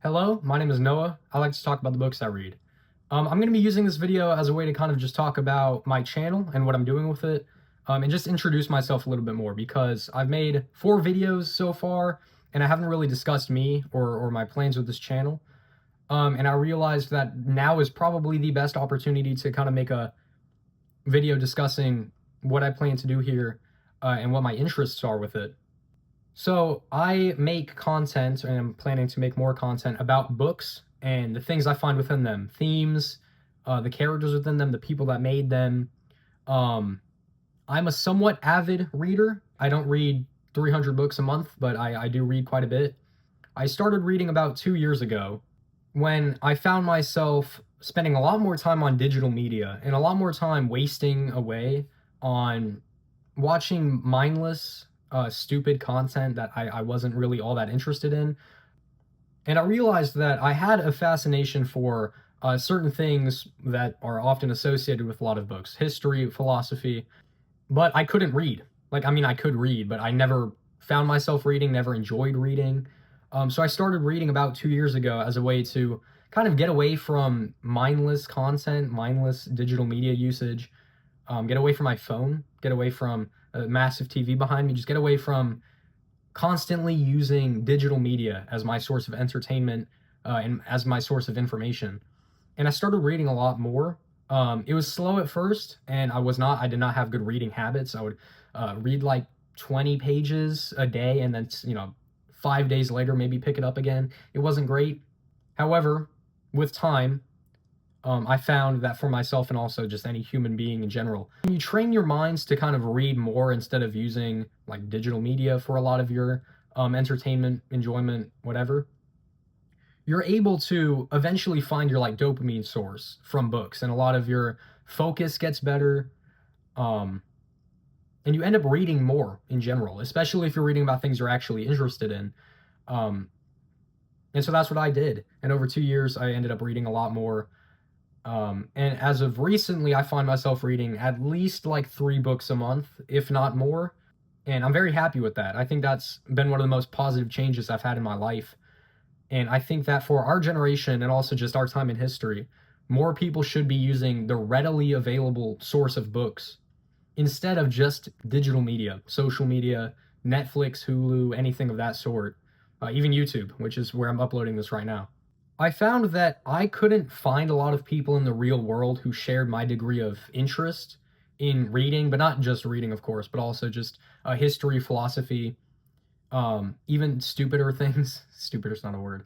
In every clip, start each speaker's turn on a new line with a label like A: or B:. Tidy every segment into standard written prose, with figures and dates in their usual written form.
A: Hello, my name is Noah. I like to talk about the books I read. I'm going to be using this video as a way to kind of just talk about my channel and what I'm doing with it, and just introduce myself a little bit more because I've made 4 videos so far, and I haven't really discussed me or my plans with this channel. And I realized that now is probably the best opportunity to kind of make a video discussing what I plan to do here and what my interests are with it. So I make content and I'm planning to make more content about books and the things I find within them, themes, the characters within them, the people that made them. Um, I'm a somewhat avid reader. I don't read 300 books a month, but I do read quite a bit. I started reading about 2 years ago when I found myself spending a lot more time on digital media and a lot more time wasting away on watching mindless, stupid content that I wasn't really all that interested in. And I realized that I had a fascination for certain things that are often associated with a lot of books, history, philosophy, but I couldn't read. Like, I mean, I could read, but I never found myself reading, never enjoyed reading. So I started reading about 2 years ago as a way to kind of get away from mindless content, mindless digital media usage, get away from my phone, get away from a massive TV behind me, just get away from constantly using digital media as my source of entertainment and as my source of information. And I started reading a lot more. It was slow at first, and I did not have good reading habits. I would read like 20 pages a day, and then 5 days later maybe pick it up again. It wasn't great. However, with time, I found that for myself and also just any human being in general, when you train your minds to kind of read more instead of using like digital media for a lot of your entertainment, enjoyment, whatever, you're able to eventually find your like dopamine source from books, and a lot of your focus gets better. Um, and you end up reading more in general, especially if you're reading about things you're actually interested in. Um, and so that's what I did. And over 2 years, I ended up reading a lot more. And as of recently, I find myself reading at least like 3 books a month, if not more. And I'm very happy with that. I think that's been one of the most positive changes I've had in my life. And I think that for our generation and also just our time in history, more people should be using the readily available source of books instead of just digital media, social media, Netflix, Hulu, anything of that sort, even YouTube, which is where I'm uploading this right now. I found that I couldn't find a lot of people in the real world who shared my degree of interest in reading, but not just reading, of course, but also just history, philosophy, even stupider things. Stupider's not a word.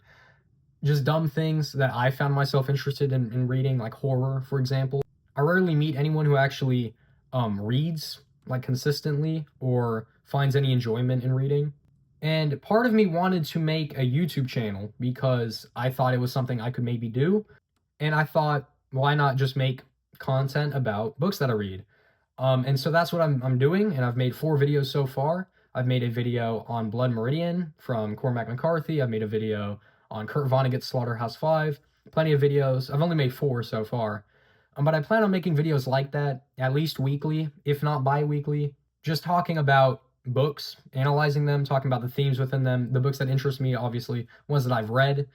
A: Just dumb things that I found myself interested in reading, like horror, for example. I rarely meet anyone who actually reads like consistently or finds any enjoyment in reading. And part of me wanted to make a YouTube channel because I thought it was something I could maybe do. And I thought, why not just make content about books that I read? And so that's what I'm doing. And I've made 4 videos so far. I've made a video on Blood Meridian from Cormac McCarthy. I've made a video on Kurt Vonnegut's Slaughterhouse-Five. Plenty of videos. I've only made 4 so far. But I plan on making videos like that at least weekly, if not bi-weekly, just talking about books, analyzing them, talking about the themes within them, the books that interest me, obviously, ones that I've read,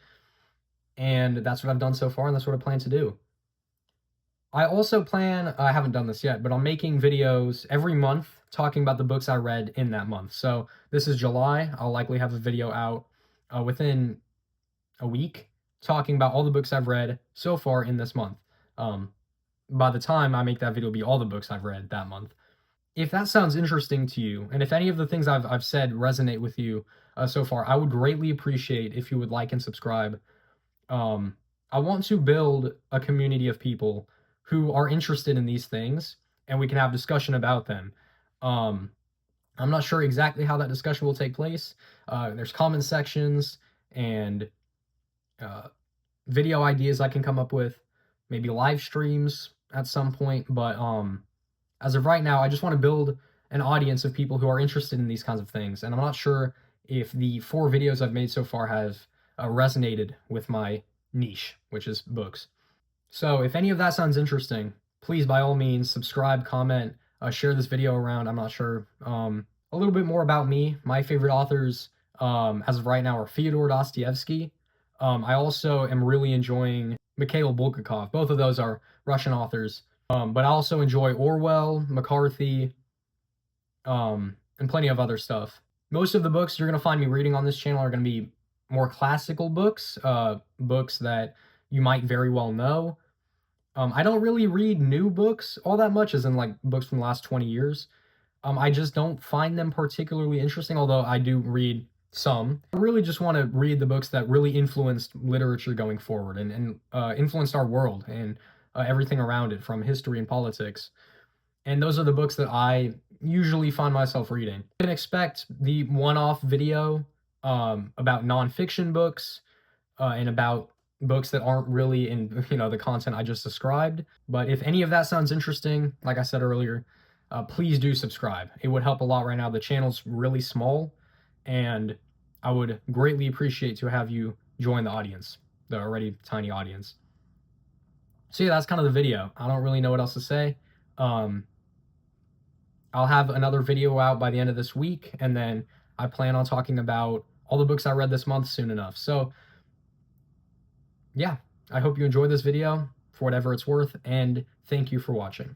A: and that's what I've done so far, and that's what I plan to do. I also plan, I haven't done this yet, but I'm making videos every month talking about the books I read in that month. So this is July. I'll likely have a video out within a week talking about all the books I've read so far in this month. By the time I make that video, it'll be all the books I've read that month. If that sounds interesting to you, and if any of the things I've said resonate with you so far, I would greatly appreciate if you would like and subscribe. I want to build a community of people who are interested in these things, and we can have discussion about them. I'm not sure exactly how that discussion will take place. There's comment sections and video ideas I can come up with, maybe live streams at some point, but as of right now, I just want to build an audience of people who are interested in these kinds of things, and I'm not sure if the 4 videos I've made so far have resonated with my niche, which is books. So if any of that sounds interesting, please, by all means, subscribe, comment, share this video around. I'm not sure. A little bit more about me. My favorite authors, as of right now, are Fyodor Dostoevsky, I also am really enjoying Mikhail Bulgakov. Both of those are Russian authors. But I also enjoy Orwell, McCarthy, and plenty of other stuff. Most of the books you're going to find me reading on this channel are going to be more classical books, books that you might very well know. I don't really read new books all that much, as in like books from the last 20 years. I just don't find them particularly interesting, although I do read some. I really just want to read the books that really influenced literature going forward and influenced our world and everything around it, from history and politics. And those are the books that I usually find myself reading. You can expect the one-off video about nonfiction books and about books that aren't really in the content I just described. But if any of that sounds interesting, like I said earlier, please do subscribe. It would help a lot right now. The channel's really small, and I would greatly appreciate to have you join the audience, the already tiny audience. So yeah, that's kind of the video. I don't really know what else to say. I'll have another video out by the end of this week, and then I plan on talking about all the books I read this month soon enough. So yeah, I hope you enjoyed this video for whatever it's worth, and thank you for watching.